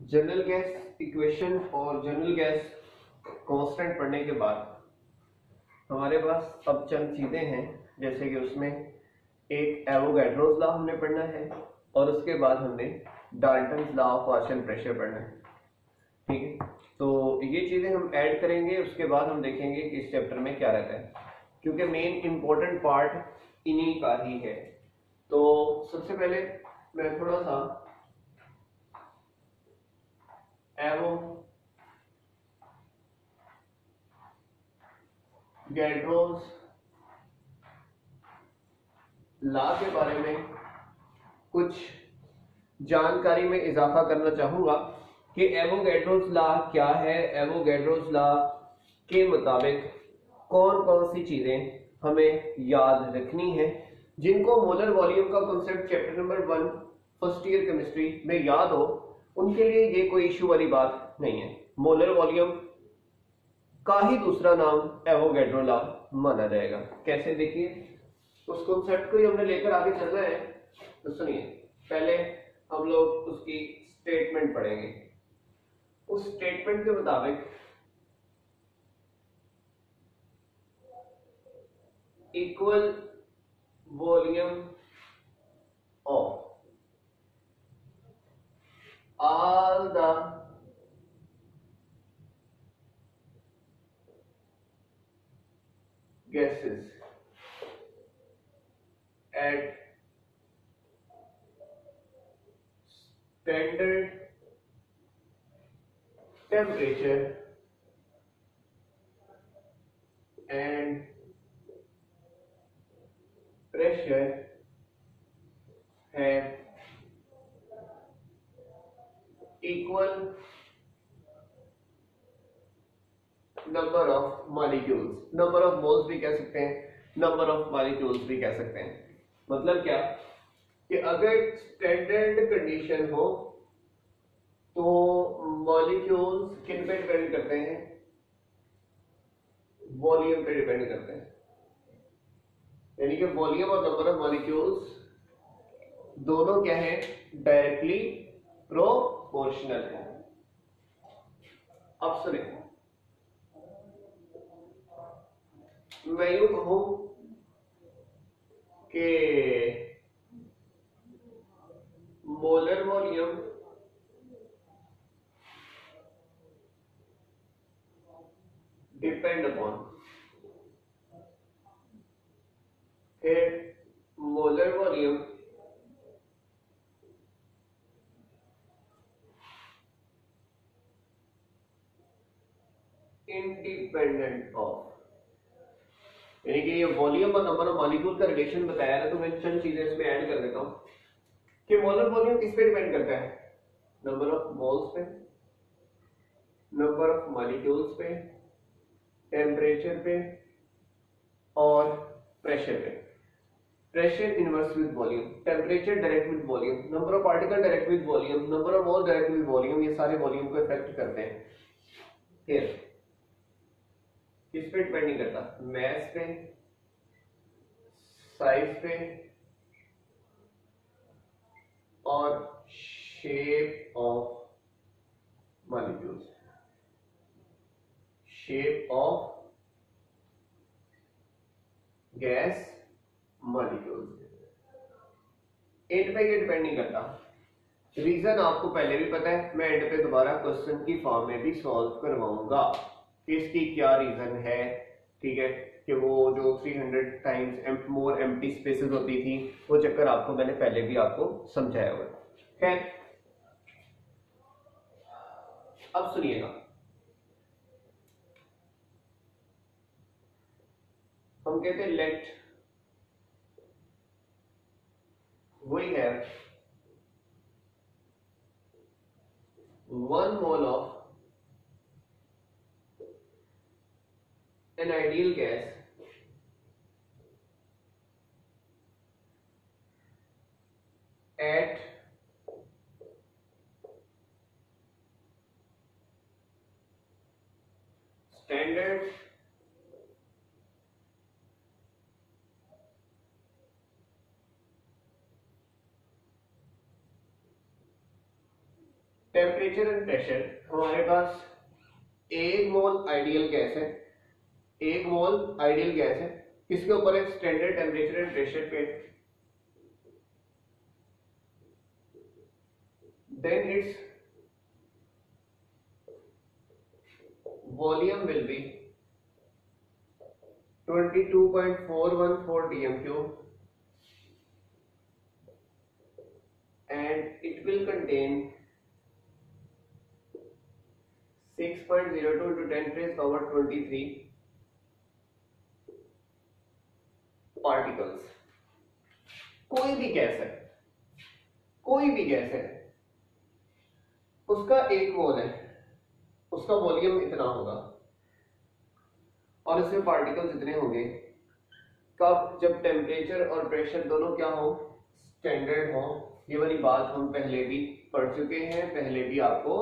General gas equation और general gas constant पढ़ने के बाद हमारे पास अब चंद चीजें हैं, जैसे कि उसमें एक एवोगैड्रोस लॉ हमने पढ़ना है और उसके बाद हमने Dalton's law of partial pressure पढ़ना है। ठीक है, तो ये चीजें हम ऐड करेंगे, उसके बाद हम देखेंगे कि इस चैप्टर में क्या रहता है, क्योंकि मेन इंपॉर्टेंट पार्ट इन्हीं का ही है। तो सबसे पहले मैं थोड़ा सा एवोगैड्रोस लॉ के बारे में कुछ जानकारी में इजाफा करना चाहूंगा कि एवोगैड्रोस लॉ क्या है। एवोगैड्रोस लॉ के मुताबिक कौन कौन सी चीजें हमें याद रखनी है, जिनको मोलर वॉल्यूम का concept chapter number 1 first year chemistry में याद हो, उनके लिए ये कोई इश्यू वाली बात नहीं है। मोलर वॉल्यूम का ही दूसरा नाम एवोगैड्रो लॉ माना जाएगा। कैसे, देखिए, उस कॉन्सेप्ट को ही हमने लेकर आगे चलना है। तो सुनिए, पहले हम लोग उसकी स्टेटमेंट पढ़ेंगे। उस स्टेटमेंट के मुताबिक equal volume of all the gases at standard temperature and pressure have equal number of molecules। Number of moles भी कह सकते हैं, नंबर ऑफ मॉलिक्यूल्स भी कह सकते हैं। मतलब क्या कि अगर स्टैंडर्ड कंडीशन हो तो मॉलिक्यूल्स किन पे डिपेंड करते हैं? वॉल्यूम पे डिपेंड करते हैं। यानी कि वॉल्यूम और नंबर ऑफ मॉलिक्यूल्स दोनों क्या है? डायरेक्टली प्रोपोर्शनल है। अब सुने, मैं यूं कहूं कि molar volume depend upon, molar volume independent of, यानी कि ये वॉल्यूम और नंबर ऑफ मॉलिक्यूल का रिलेशन बताया है। तो मैं चंद चीजें इसमें ऐड कर देता हूं कि मोलर वॉल्यूम किस पे डिपेंड करता है? नंबर ऑफ मोल्स पे, नंबर ऑफ मॉलिक्यूल्स पे, टेम्परेचर पे और प्रेशर पे। Pressure inverse with volume, temperature direct with volume, number of particle direct with volume, number of mole direct with volume, ये सारे वॉल्यूम को इफेक्ट करते हैं। फिर किस पे डिपेंड नहीं करता? मैस पे, साइज पे और shape of molecules, shape of gas molecules, इन पे ये डिपेंड नहीं करता। रीजन आपको पहले भी पता है, मैं एंड पे दोबारा क्वेश्चन की फॉर्म में भी सॉल्व करवाऊंगा कि इसकी क्या रीजन है। ठीक है, कि वो जो 300 टाइम्स मोर एम्प्टी स्पेसेस होती थी, वो चक्कर आपको मैंने पहले भी आपको समझाया हुआ है। खैर, अब सुनिएगा, हम कहते हैं let we have 1 mole of an ideal gas at standard temperature and pressure, हमारे पास 1 मोल आइडियल गैस है, 1 मोल आइडियल गैस है, किसके ऊपर है? स्टैंडर्ड टेम्परेचर एंड प्रेशर पे। Then it's volume will be 22.414 dm cube and it will contain 6.02 into 10 raised power 23 particles. कोई भी गैस है, कोई भी गैस है, उसका 1 मोल है, उसका वॉल्यूम इतना होगा और इसमें पार्टिकल्स इतने होंगे। कब? जब टेम्परेचर और प्रेशर दोनों क्या हो? स्टैंडर्ड हो। ये वाली बात हम पहले भी पढ़ चुके हैं, पहले भी आपको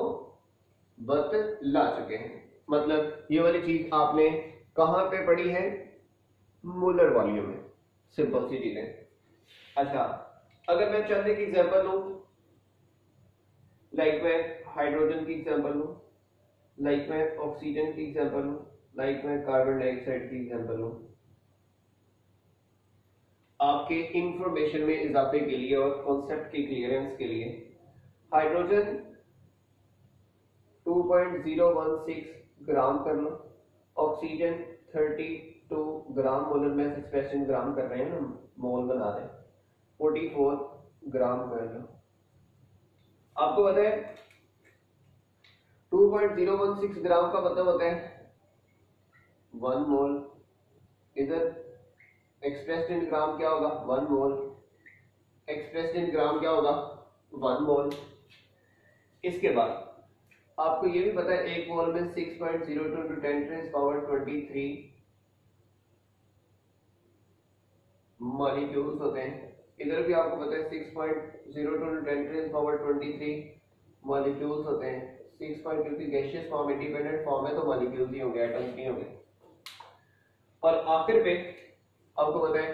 बतला चुके हैं। मतलब ये वाली चीज आपने कहां पे पढ़ी है? मोलर वॉल्यूम में। सिंपल सी चीजें। अच्छा, अगर मैं चंद एक एग्जांपल लूं, लाइक मैं हाइड्रोजन की एग्जांपल लूं, लाइक मैं ऑक्सीजन की एग्जांपल लूं, लाइक मैं कार्बन डाइऑक्साइड की एग्जांपल लूं, आपके इंफॉर्मेशन में इजाफे के लिए और कॉन्सेप्ट की क्लियरेंस के लिए। हाइड्रोजन 2.016 ग्राम कर लो, ऑक्सीजन 32 ग्राम, मोलर मास एक्सप्रेशन ग्राम कर रहे हैं हम, मोल बना रहे हैं, 44 ग्राम कर लो। आपको पता है 2.016 ग्राम का मतलब होता है 1 मोल। इधर एक्सप्रेस्ड इन ग्राम क्या होगा? 1 मोल। एक्सप्रेस्ड इन ग्राम क्या होगा? 1 मोल। इसके बाद आपको ये भी पता है 1 मोल में 6.02 into 10 raised power 23 मॉलिक्यूल्स होते हैं। इधर भी आपको पता है 6.02 into 10 raised power 23 मॉलिक्यूल्स होते हैं। 6 क्योंकि गैसियस फॉर्म, इंडिपेंडेंट फॉर्म है तो मॉलिक्यूल्स ही होंगे, एटम्स नहीं होंगे। और आखिर पे आपको पता है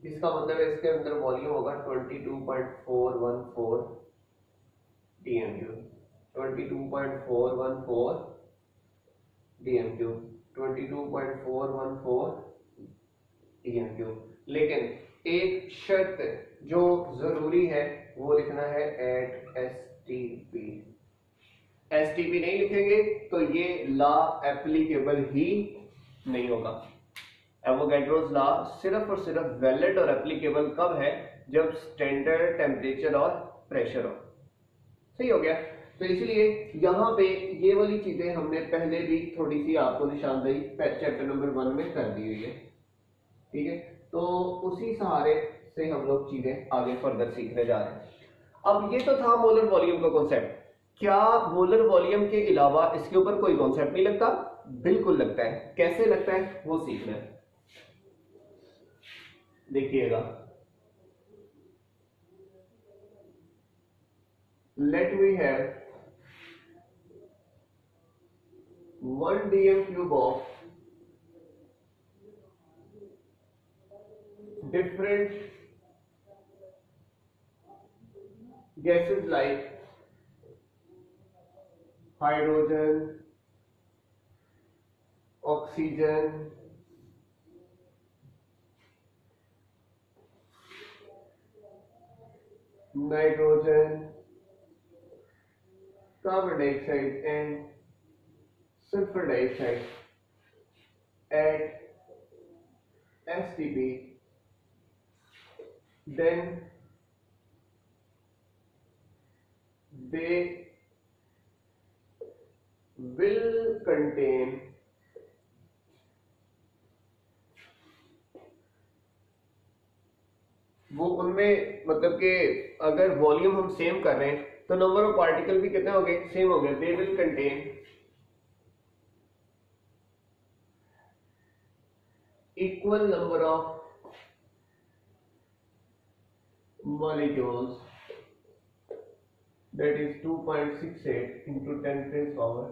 इसका मतलब है इसके अंदर वॉल्यूम होगा 22.414 dm cube, 22.414 dm cube, 22.414 dm cube. लेकिन एक शर्त जो जरूरी है वो लिखना है एट एसटीपी। एसटीपी नहीं लिखेंगे तो ये लॉ एप्लीकेबल ही नहीं होगा। एवोगैड्रोस लॉ सिर्फ और सिर्फ वैलिड और एप्लीकेबल कब है? जब स्टैंडर्ड टेम्परेचर और प्रेशर हो। सही हो गया। तो इसलिए यहाँ पे ये वाली चीजें हमने पहले भी थोड़ी सी आपको निशानदेही चैप्टर नंबर 1 में कर दी हुई है, ठीक है। तो उसी सहारे से हम लोग चीजें आगे फर्दर सीखने जा रहे हैं। अब ये तो था मोलर वॉल्यूम का कॉन्सेप्ट। क्या मोलर वॉल्यूम के अलावा इसके ऊपर कोई कॉन्सेप्ट नहीं लगता? बिल्कुल लगता है। कैसे लगता है वो सीखना है। देखिएगा, let we have 1 dm cube of different gases like hydrogen, oxygen, nitrogen, carbon dioxide and sulfur dioxide at STP, then they will contain वो उनमें मतलब कि अगर वॉल्यूम हम सेम कर रहे हैं तो नंबर ऑफ पार्टिकल भी कितने हो गए? सेम हो गए। They will contain equal number of molecules, that is 2.68 into 10 raised power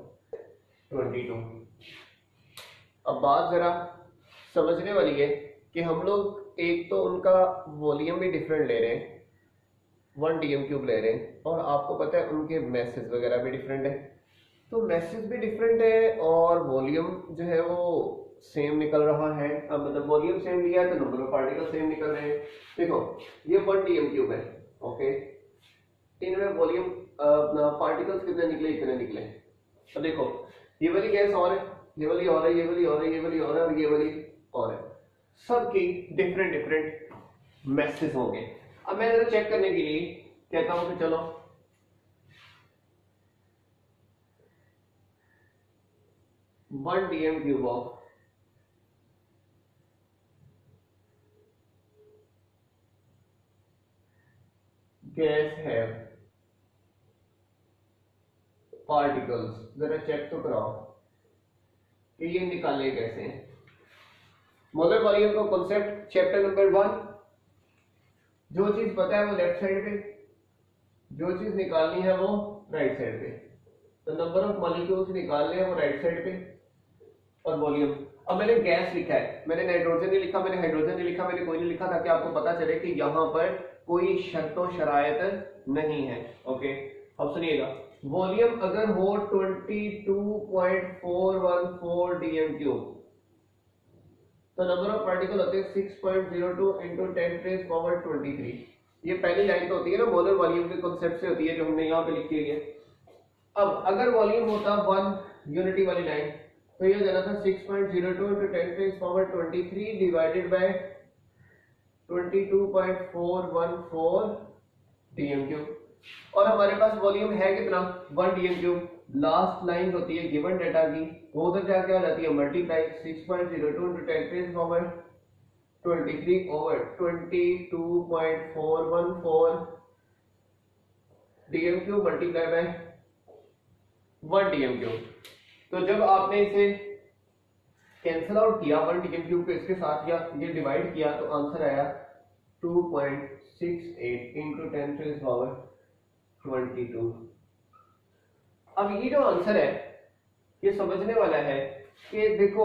22। अब बात जरा समझने वाली है कि हम लोग एक तो उनका वॉल्यूम भी डिफरेंट ले रहे हैं 1 DM क्यूब ले रहे हैं और आपको पता है उनके मैसेज वगैरह भी डिफरेंट है, तो मैसेज भी डिफरेंट है और वॉल्यूम जो है वो सेम निकल रहा है। अब मतलब वॉल्यूम सेम लिया है तो नंबर ऑफ पार्टिकल सेम निकल रहे हैं। देखो ये 1 DM क्यूब है, ओके, इनमें वॉल्यूम अपना पार्टिकल्स कितने निकले, इतने निकले। अब देखो ये वाली गैस और है, ये वाली और है, ये वाली और है, ये वाली और है और ये वाली और है, सबकी डिफरेंट डिफरेंट मैसेज होंगे। अब मैं जरा चेक करने के लिए कहता हूं कि चलो 1 DM क्यूब ऑफ गैस है पार्टिकल्स, जरा चेक तो कराओ कि ये निकाले कैसे हैं। मोलर वॉल्यूम का कॉन्सेप्ट चैप्टर नंबर 1, जो चीज पता है वो लेफ्ट साइड पे, जो चीज निकालनी है वो राइट साइड पे। तो नंबर ऑफ मॉलिक्यूल्स निकालने हैं वो राइट साइड पे और वॉल्यूम। अब मैंने गैस लिखा है, मैंने नाइट्रोजन नहीं लिखा, मैंने हाइड्रोजन नहीं लिखा, मैंने कोई नहीं लिखा, ताकि आपको पता चले कि यहाँ पर कोई शर्तो शरायत नहीं है। ओके, अब सुनिएगा, वॉल्यूम अगर हो 22.414 DM क्यूब, तो नंबर ऑफ पार्टिकल होते हैं 6.02 इंटू 10⁻23। ये पहली लाइन तो होती है ना मोलर वॉल्यूम के कॉन्सेप्ट से होती है, जो हमने यहाँ पे लिखी है। अब अगर वॉल्यूम होता 1 यूनिटी वाली लाइन, तो ये जाना था 6.02 into 10⁻23 divided by 22.414 DM cube. और हमारे पास वॉल्यूम है कितना, 1 DM क्यूब। लास्ट लाइन होती है गिवन डेटा की, वो उधर जाके आ जाती है multiply 6.02 into 10⁻23 over 22.414 DM cube multiply by 1 DM cube. तो जब आपने इसे कैंसिल आउट किया 1 DM क्यूब को इसके साथ या ये डिवाइड किया, तो आंसर आया 2.68 इंटू 10⁻22। अब ये जो आंसर है ये समझने वाला है कि देखो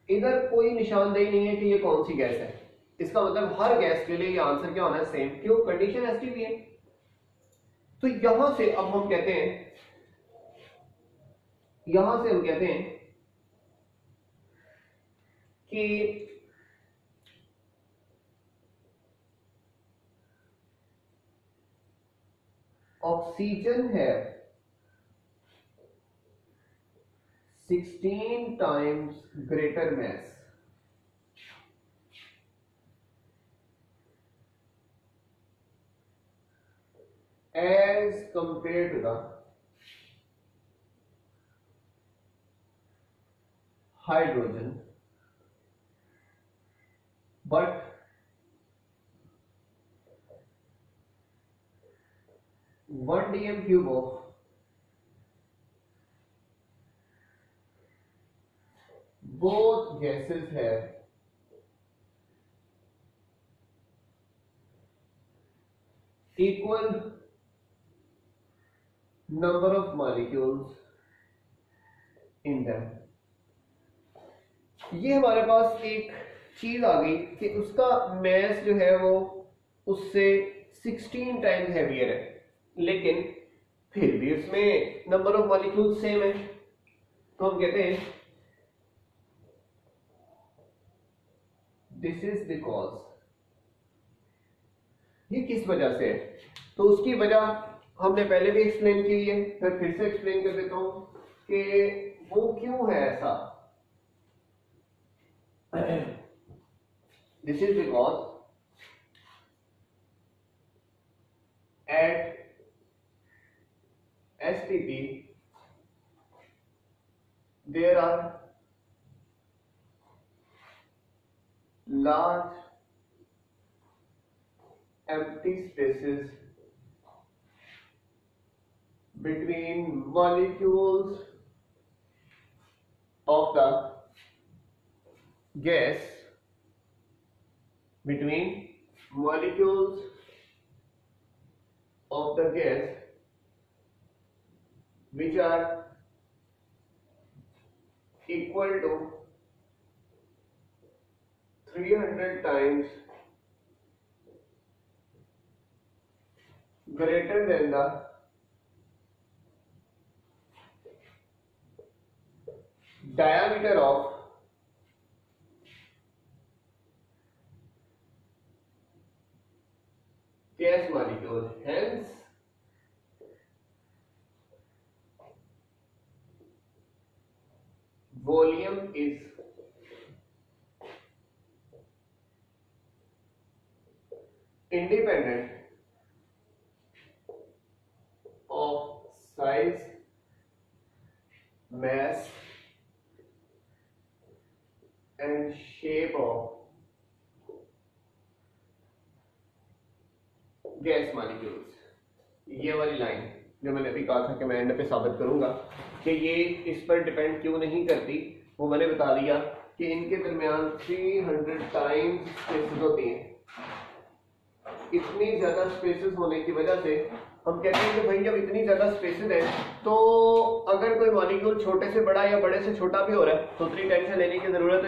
इधर कोई निशानदेही नहीं है कि ये कौन सी गैस है। इसका मतलब हर गैस के लिए ये आंसर क्या होना है, सेम। क्यों, कंडीशन एसटीपी है। तो यहां से अब हम कहते हैं, यहां से हम कहते हैं कि ऑक्सीजन है 16 times greater mass as compared to the hydrogen, but one DM cube of both gases have equal number of molecules in them। ये हमारे पास एक चीज आ गई कि उसका मैस जो है वो उससे 16 टाइम्स हैवियर है, लेकिन फिर भी उसमें नंबर ऑफ मॉलिक्यूल सेम है। तो हम कहते हैं दिस इज द कॉज। ये किस वजह से है, तो उसकी वजह हमने पहले भी एक्सप्लेन की है, फिर से एक्सप्लेन कर देता हूं कि वो क्यों है ऐसा। This is because at STP there are large empty spaces between molecules of the gas, between molecules of the gas which are equal to 300 times greater than the diameter of gas molecule, hence volume is independent of size, mass and shape of gas molecules. ये वाली line जो मैंने अभी कहा था कि मैं and पे साबित करूंगा कि ये इस पर डिपेंड क्यों नहीं करती, वो मैंने बता दिया कि इनके दरमियान 300 टाइम्स स्पेसेस होती हैं। इतनी ज्यादा स्पेसेस होने की वजह से हम कहते हैं कि भाई जब इतनी ज्यादा स्पेसेस है तो अगर कोई मॉलिक्यूल छोटे से बड़ा या बड़े से छोटा भी हो रहा है तो उतनी टेंशन लेने की जरूरत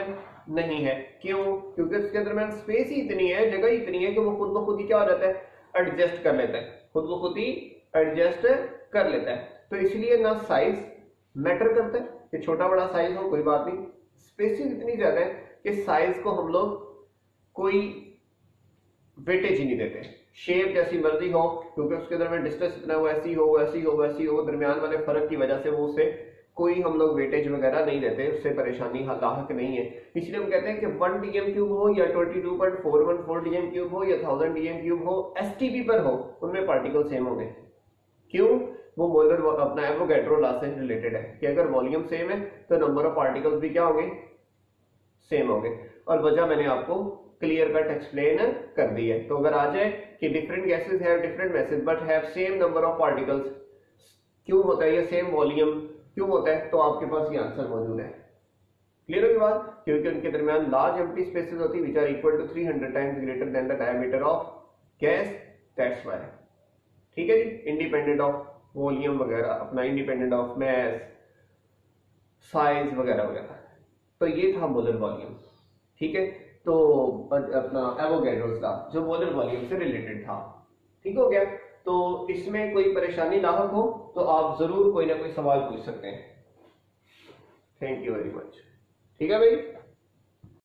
नहीं है। क्यों? क्योंकि उसके दरमियान स्पेस ही इतनी है, जगह इतनी है कि वो खुद ब खुद ही क्या हो जाता है, एडजस्ट कर लेता है, खुद ब खुद ही एडजस्ट कर लेता है। तो इसलिए ना साइज मैटर करता है कि छोटा बड़ा साइज हो, कोई बात नहीं, स्पेसेस इतनी ज्यादा है कि साइज को हम लोग कोई वेटेज ही नहीं देते। शेप जैसी मर्जी हो, क्योंकि उसके दरमियान डिस्टेंस इतना हो, ऐसी हो वैसी हो वैसी हो, दरमियान वाले फर्क की वजह से वो उसे कोई हम लोग वेटेज वगैरह नहीं देते, उससे परेशानी लाहक नहीं है। इसलिए हम कहते हैं कि 1 डीएम क्यूब हो या 22.414 डीएम क्यूब हो या 1000 डीएम क्यूब हो, एसटीपी पर हो, उनमें पार्टिकल सेम होंगे। क्यों? वो मोलर अपना एवोगैड्रो लॉ से रिलेटेड है कि अगर वॉल्यूम सेम है तो नंबर ऑफ पार्टिकल्स भी क्या होंगे, सेम होंगे। और वजह मैंने आपको क्लियर कट एक्सप्लेन कर दी है। तो अगर आ जाए कि different gases have different message but have same number of particles, क्यों होता है ये, सेम वॉल्यूम क्यों होता है, तो आपके पास ये आंसर मौजूद है। क्लियर होगी बात? क्योंकि उनके दरमियान लार्ज एम्प्टी स्पेसेस होती है which are equal to 300 times greater than the diameter of gas, that's why. ठीक है जी, इंडिपेंडेंट ऑफ वॉल्यूम वगैरह, अपना इंडिपेंडेंट ऑफ मैस, साइज वगैरह वगैरह। तो ये था मोलर वॉल्यूम। ठीक है, तो अपना एवोगैड्रोस लॉ जो मोलर वॉल्यूम से रिलेटेड था। ठीक हो गया? तो इसमें कोई परेशानी लाहक हो तो आप जरूर कोई ना कोई सवाल पूछ सकते हैं। Thank you very much. ठीक है भाई।